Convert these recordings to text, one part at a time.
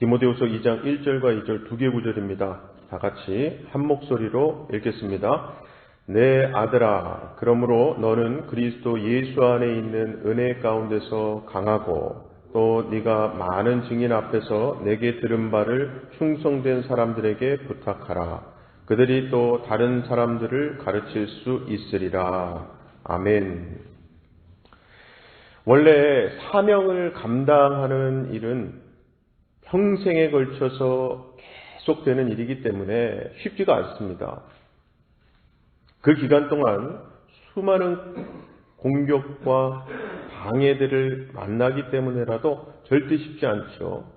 디모데후서 2장 1절과 2절 두 개 구절입니다. 다 같이 한 목소리로 읽겠습니다. 내 아들아, 그러므로 너는 그리스도 예수 안에 있는 은혜 가운데서 강하고 또 네가 많은 증인 앞에서 내게 들은 바를 충성된 사람들에게 부탁하라. 그들이 또 다른 사람들을 가르칠 수 있으리라. 아멘. 원래 사명을 감당하는 일은 평생에 걸쳐서 계속되는 일이기 때문에 쉽지가 않습니다. 그 기간 동안 수많은 공격과 방해들을 만나기 때문에라도 절대 쉽지 않죠.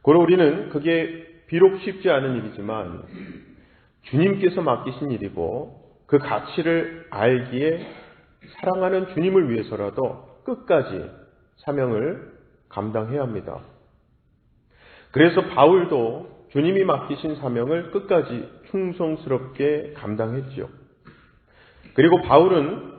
그러나 우리는 그게 비록 쉽지 않은 일이지만 주님께서 맡기신 일이고 그 가치를 알기에 사랑하는 주님을 위해서라도 끝까지 사명을 감당해야 합니다. 그래서 바울도 주님이 맡기신 사명을 끝까지 충성스럽게 감당했죠. 그리고 바울은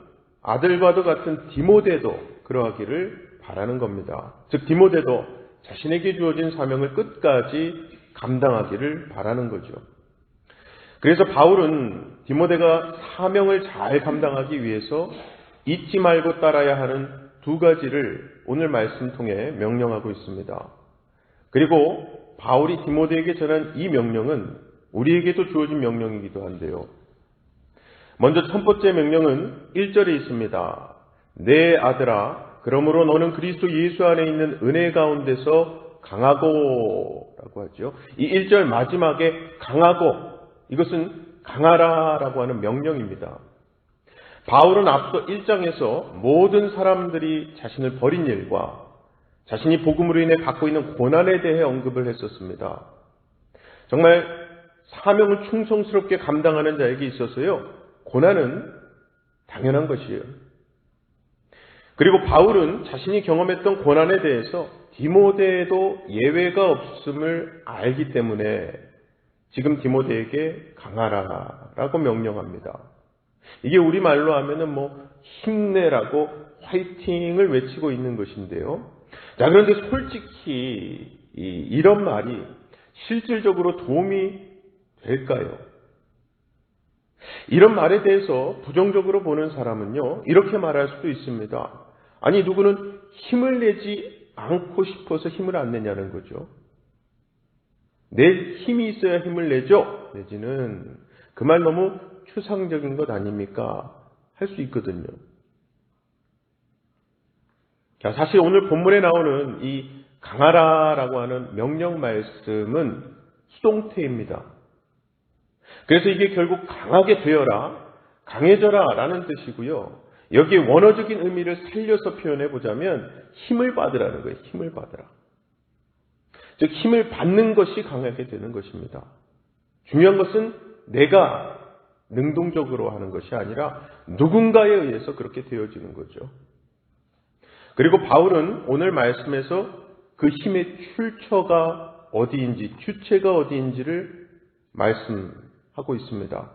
아들과도 같은 디모데도 그러하기를 바라는 겁니다. 즉 디모데도 자신에게 주어진 사명을 끝까지 감당하기를 바라는 거죠. 그래서 바울은 디모데가 사명을 잘 감당하기 위해서 잊지 말고 따라야 하는 두 가지를 오늘 말씀 통해 명령하고 있습니다. 그리고 바울이 디모데에게 전한 이 명령은 우리에게도 주어진 명령이기도 한데요. 먼저 첫 번째 명령은 1절에 있습니다. 내 아들아, 그러므로 너는 그리스도 예수 안에 있는 은혜 가운데서 강하고 라고 하죠. 이 1절 마지막에 강하고, 이것은 강하라 라고 하는 명령입니다. 바울은 앞서 1장에서 모든 사람들이 자신을 버린 일과 자신이 복음으로 인해 받고 있는 고난에 대해 언급을 했었습니다. 정말 사명을 충성스럽게 감당하는 자에게 있어서요, 고난은 당연한 것이에요. 그리고 바울은 자신이 경험했던 고난에 대해서 디모데에도 예외가 없음을 알기 때문에 지금 디모데에게 강하라라고 명령합니다. 이게 우리말로 하면은 힘내라고 화이팅을 외치고 있는 것인데요. 자, 그런데 솔직히 이런 말이 실질적으로 도움이 될까요? 이런 말에 대해서 부정적으로 보는 사람은요, 이렇게 말할 수도 있습니다. 아니, 누구는 힘을 내지 않고 싶어서 힘을 안 내냐는 거죠. 내 힘이 있어야 힘을 내죠? 내지는 그 말 너무 추상적인 것 아닙니까? 할 수 있거든요. 자, 사실 오늘 본문에 나오는 이 강하라라고 하는 명령 말씀은 수동태입니다. 그래서 이게 결국 강하게 되어라, 강해져라 라는 뜻이고요. 여기에 원어적인 의미를 살려서 표현해 보자면 힘을 받으라는 거예요. 힘을 받으라. 즉 힘을 받는 것이 강하게 되는 것입니다. 중요한 것은 내가 능동적으로 하는 것이 아니라 누군가에 의해서 그렇게 되어지는 거죠. 그리고 바울은 오늘 말씀에서 그 힘의 출처가 어디인지, 주체가 어디인지를 말씀하고 있습니다.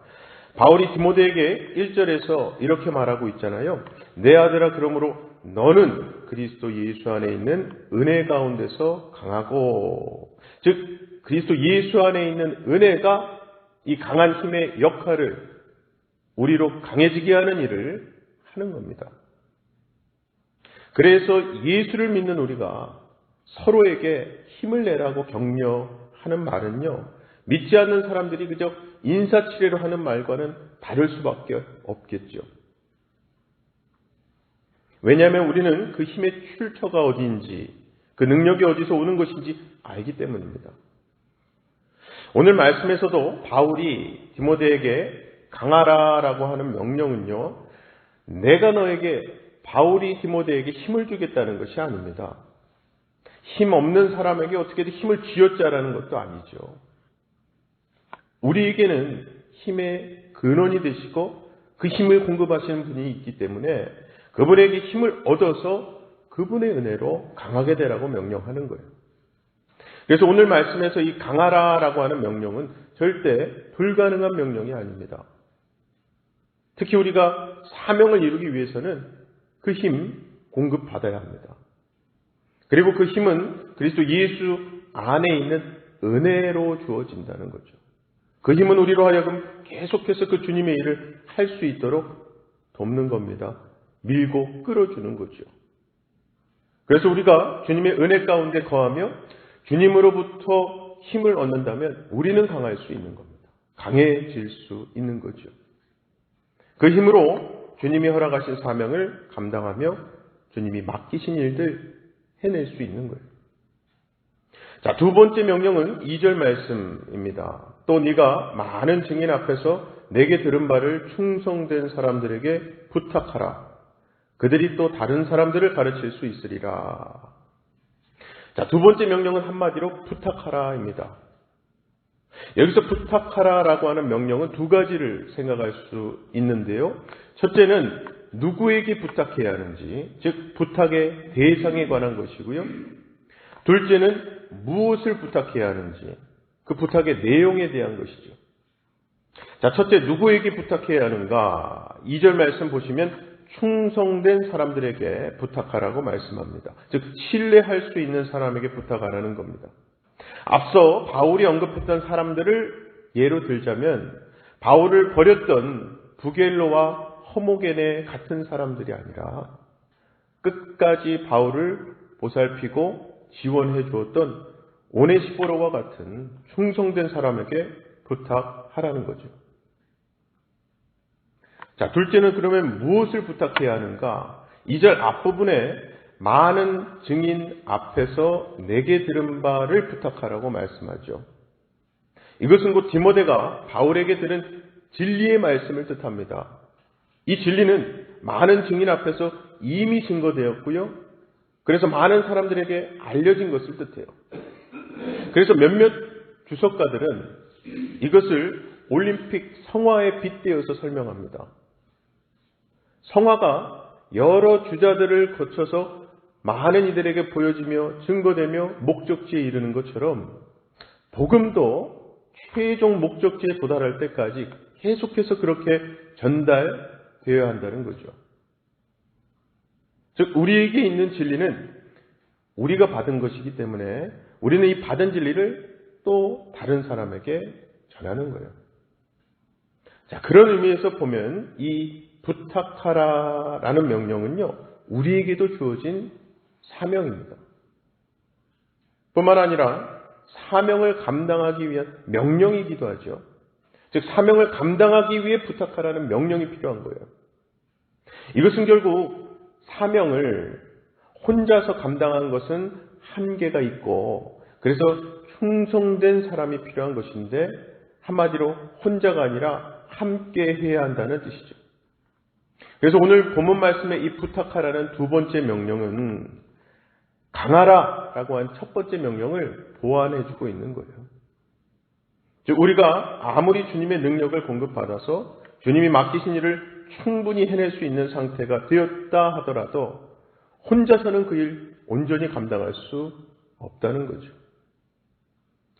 바울이 디모데에게 1절에서 이렇게 말하고 있잖아요. 내 아들아, 그러므로 너는 그리스도 예수 안에 있는 은혜 가운데서 강하고, 즉 그리스도 예수 안에 있는 은혜가 이 강한 힘의 역할을 우리로 강해지게 하는 일을 하는 겁니다. 그래서 예수를 믿는 우리가 서로에게 힘을 내라고 격려하는 말은요, 믿지 않는 사람들이 그저 인사치레로 하는 말과는 다를 수밖에 없겠죠. 왜냐하면 우리는 그 힘의 출처가 어디인지, 그 능력이 어디서 오는 것인지 알기 때문입니다. 오늘 말씀에서도 바울이 디모데에게 강하라라고 하는 명령은요, 내가 너에게, 바울이 디모데에게 힘을 주겠다는 것이 아닙니다. 힘 없는 사람에게 어떻게든 힘을 쥐어짜라는 것도 아니죠. 우리에게는 힘의 근원이 되시고 그 힘을 공급하시는 분이 있기 때문에 그분에게 힘을 얻어서 그분의 은혜로 강하게 되라고 명령하는 거예요. 그래서 오늘 말씀에서 이 강하라라고 하는 명령은 절대 불가능한 명령이 아닙니다. 특히 우리가 사명을 이루기 위해서는 그 힘 공급받아야 합니다. 그리고 그 힘은 그리스도 예수 안에 있는 은혜로 주어진다는 거죠. 그 힘은 우리로 하여금 계속해서 그 주님의 일을 할 수 있도록 돕는 겁니다. 밀고 끌어주는 거죠. 그래서 우리가 주님의 은혜 가운데 거하며 주님으로부터 힘을 얻는다면 우리는 강할 수 있는 겁니다. 강해질 수 있는 거죠. 그 힘으로 주님이 허락하신 사명을 감당하며 주님이 맡기신 일들 해낼 수 있는 거예요. 자, 두 번째 명령은 2절 말씀입니다. 또 네가 많은 증인 앞에서 내게 들은 바를 충성된 사람들에게 부탁하라. 그들이 또 다른 사람들을 가르칠 수 있으리라. 자, 두 번째 명령은 한마디로 부탁하라입니다. 여기서 부탁하라라고 하는 명령은 두 가지를 생각할 수 있는데요. 첫째는 누구에게 부탁해야 하는지, 즉 부탁의 대상에 관한 것이고요. 둘째는 무엇을 부탁해야 하는지, 그 부탁의 내용에 대한 것이죠. 자, 첫째 누구에게 부탁해야 하는가? 2절 말씀 보시면 충성된 사람들에게 부탁하라고 말씀합니다. 즉 신뢰할 수 있는 사람에게 부탁하라는 겁니다. 앞서 바울이 언급했던 사람들을 예로 들자면 바울을 버렸던 부겔로와 허모겐의 같은 사람들이 아니라 끝까지 바울을 보살피고 지원해 주었던 오네시포로와 같은 충성된 사람에게 부탁하라는 거죠. 자, 둘째는 그러면 무엇을 부탁해야 하는가? 2절 앞부분에 많은 증인 앞에서 내게 들은 바를 부탁하라고 말씀하죠. 이것은 곧 디모데가 바울에게 들은 진리의 말씀을 뜻합니다. 이 진리는 많은 증인 앞에서 이미 증거되었고요. 그래서 많은 사람들에게 알려진 것을 뜻해요. 그래서 몇몇 주석가들은 이것을 올림픽 성화에 빗대어서 설명합니다. 성화가 여러 주자들을 거쳐서 많은 이들에게 보여지며 증거되며 목적지에 이르는 것처럼 복음도 최종 목적지에 도달할 때까지 계속해서 그렇게 전달되어야 한다는 거죠. 즉 우리에게 있는 진리는 우리가 받은 것이기 때문에 우리는 이 받은 진리를 또 다른 사람에게 전하는 거예요. 자, 그런 의미에서 보면 이 부탁하라라는 명령은요, 우리에게도 주어진 사명입니다. 뿐만 아니라 사명을 감당하기 위한 명령이기도 하죠. 즉 사명을 감당하기 위해 부탁하라는 명령이 필요한 거예요. 이것은 결국 사명을 혼자서 감당하는 것은 한계가 있고 그래서 충성된 사람이 필요한 것인데 한마디로 혼자가 아니라 함께 해야 한다는 뜻이죠. 그래서 오늘 본문 말씀의 이 부탁하라는 두 번째 명령은 강하라라고 한 첫 번째 명령을 보완해주고 있는 거예요. 즉 우리가 아무리 주님의 능력을 공급받아서 주님이 맡기신 일을 충분히 해낼 수 있는 상태가 되었다 하더라도 혼자서는 그 일 온전히 감당할 수 없다는 거죠.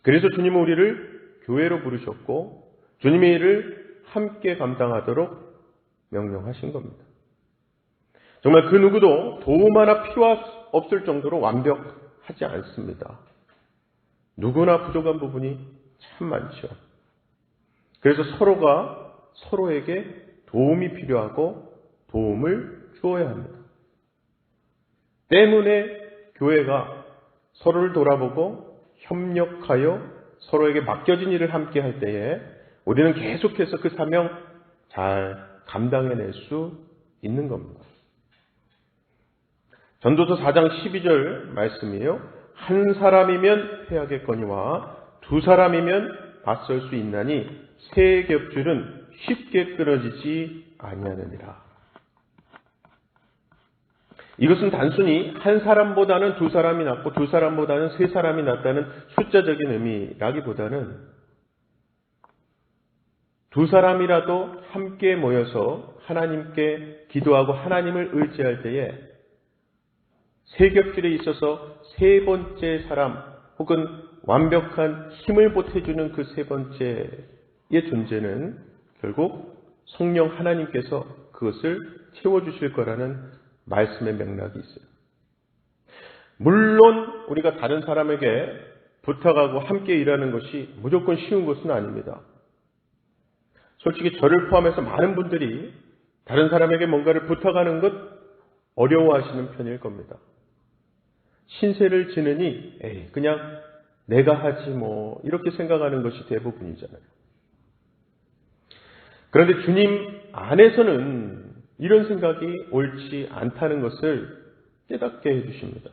그래서 주님은 우리를 교회로 부르셨고 주님의 일을 함께 감당하도록 명령하신 겁니다. 정말 그 누구도 도움 하나 필요 없을 정도로 완벽하지 않습니다. 누구나 부족한 부분이 참 많죠. 그래서 서로가 서로에게 도움이 필요하고 도움을 주어야 합니다. 때문에 교회가 서로를 돌아보고 협력하여 서로에게 맡겨진 일을 함께 할 때에 우리는 계속해서 그 사명 잘 감당해낼 수 있는 겁니다. 전도서 4장 12절 말씀이에요. 한 사람이면 패하겠거니와 두 사람이면 맞설 수 있나니 세 겹줄은 쉽게 끊어지지 아니하느니라. 이것은 단순히 한 사람보다는 두 사람이 낫고 두 사람보다는 세 사람이 낫다는 숫자적인 의미라기보다는 두 사람이라도 함께 모여서 하나님께 기도하고 하나님을 의지할 때에 세 겹줄에 있어서 세 번째 사람 혹은 완벽한 힘을 보태주는 그 세 번째의 존재는 결국 성령 하나님께서 그것을 채워주실 거라는 말씀의 맥락이 있어요. 물론 우리가 다른 사람에게 부탁하고 함께 일하는 것이 무조건 쉬운 것은 아닙니다. 솔직히 저를 포함해서 많은 분들이 다른 사람에게 뭔가를 부탁하는 것 어려워하시는 편일 겁니다. 신세를 지느니 그냥 내가 하지 뭐 이렇게 생각하는 것이 대부분이잖아요. 그런데 주님 안에서는 이런 생각이 옳지 않다는 것을 깨닫게 해주십니다.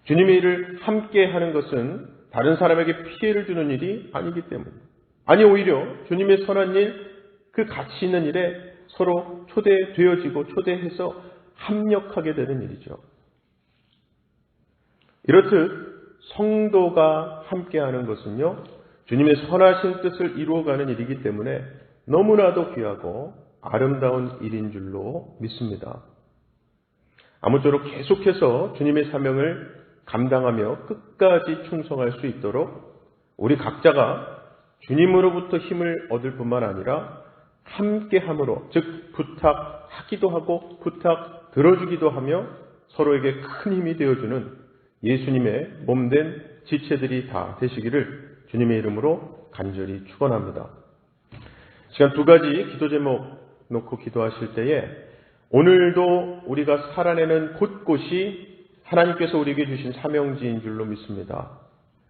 주님의 일을 함께 하는 것은 다른 사람에게 피해를 주는 일이 아니기 때문입니다. 아니 오히려 주님의 선한 일, 그 가치 있는 일에 서로 초대되어지고 초대해서 합력하게 되는 일이죠. 이렇듯 성도가 함께하는 것은요, 주님의 선하신 뜻을 이루어가는 일이기 때문에 너무나도 귀하고 아름다운 일인 줄로 믿습니다. 아무쪼록 계속해서 주님의 사명을 감당하며 끝까지 충성할 수 있도록 우리 각자가 주님으로부터 힘을 얻을 뿐만 아니라 함께함으로, 즉 부탁하기도 하고 부탁 들어주기도 하며 서로에게 큰 힘이 되어주는 예수님의 몸된 지체들이 다 되시기를 주님의 이름으로 간절히 축원합니다. 시간 두 가지 기도 제목 놓고 기도하실 때에 오늘도 우리가 살아내는 곳곳이 하나님께서 우리에게 주신 사명지인 줄로 믿습니다.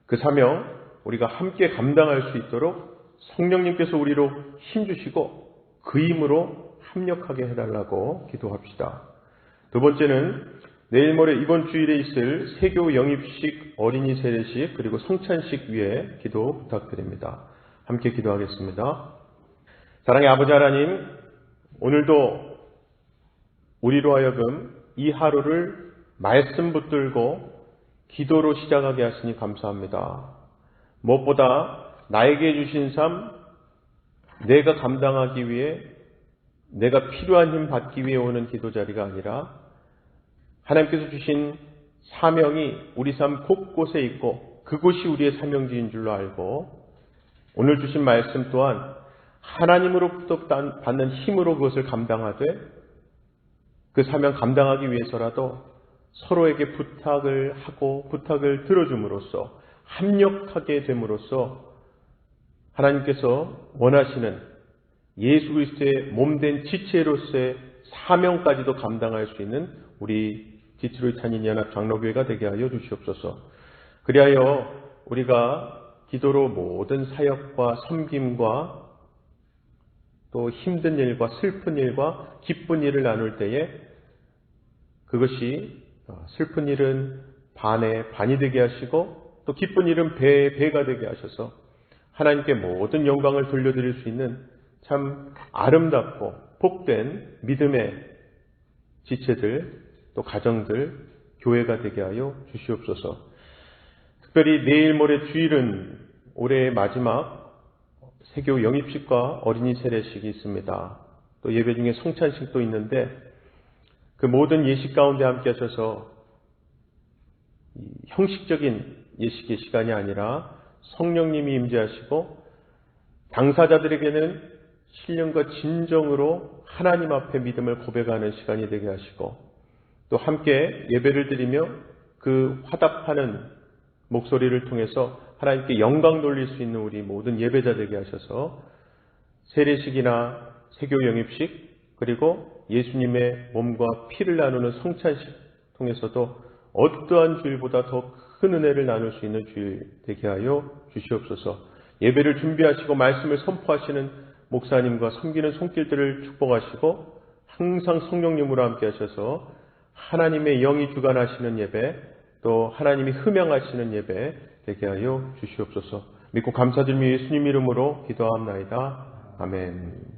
그 사명 우리가 함께 감당할 수 있도록 성령님께서 우리로 힘주시고 그 힘으로 합력하게 해달라고 기도합시다. 두 번째는 내일 모레 이번 주일에 있을 세교 영입식, 어린이 세례식 그리고 성찬식 위에 기도 부탁드립니다. 함께 기도하겠습니다. 사랑의 아버지 하나님, 오늘도 우리로 하여금 이 하루를 말씀 붙들고 기도로 시작하게 하시니 감사합니다. 무엇보다 나에게 주신 삶, 내가 감당하기 위해, 내가 필요한 힘 받기 위해 오는 기도 자리가 아니라 하나님께서 주신 사명이 우리 삶 곳곳에 있고 그곳이 우리의 사명지인 줄로 알고 오늘 주신 말씀 또한 하나님으로부터 받는 힘으로 그것을 감당하되 그 사명 감당하기 위해서라도 서로에게 부탁을 하고 부탁을 들어줌으로써 합력하게 됨으로써 하나님께서 원하시는 예수 그리스도의 몸된 지체로서의 사명까지도 감당할 수 있는 우리 디트로이트 한인연합 장로교회가 되게 하여 주시옵소서. 그리하여 우리가 기도로 모든 사역과 섬김과 또 힘든 일과 슬픈 일과 기쁜 일을 나눌 때에 그것이 슬픈 일은 반에 반이 되게 하시고 또 기쁜 일은 배에 배가 되게 하셔서 하나님께 모든 영광을 돌려드릴 수 있는 참 아름답고 복된 믿음의 지체들 또 가정들 교회가 되게 하여 주시옵소서. 특별히 내일 모레 주일은 올해의 마지막 세교 영입식과 어린이 세례식이 있습니다. 또 예배 중에 성찬식도 있는데 그 모든 예식 가운데 함께 하셔서 형식적인 예식의 시간이 아니라 성령님이 임재하시고 당사자들에게는 신령과 진정으로 하나님 앞에 믿음을 고백하는 시간이 되게 하시고 또 함께 예배를 드리며 그 화답하는 목소리를 통해서 하나님께 영광 돌릴 수 있는 우리 모든 예배자 되게 하셔서 세례식이나 세교 영입식 그리고 예수님의 몸과 피를 나누는 성찬식 통해서도 어떠한 주일보다 더 큰 은혜를 나눌 수 있는 주일 되게 하여 주시옵소서. 예배를 준비하시고 말씀을 선포하시는 목사님과 섬기는 손길들을 축복하시고 항상 성령님으로 함께 하셔서 하나님의 영이 주관하시는 예배 또 하나님이 흠양하시는 예배 되게 하여 주시옵소서. 믿고 감사드리며 예수님 이름으로 기도합나이다. 아멘.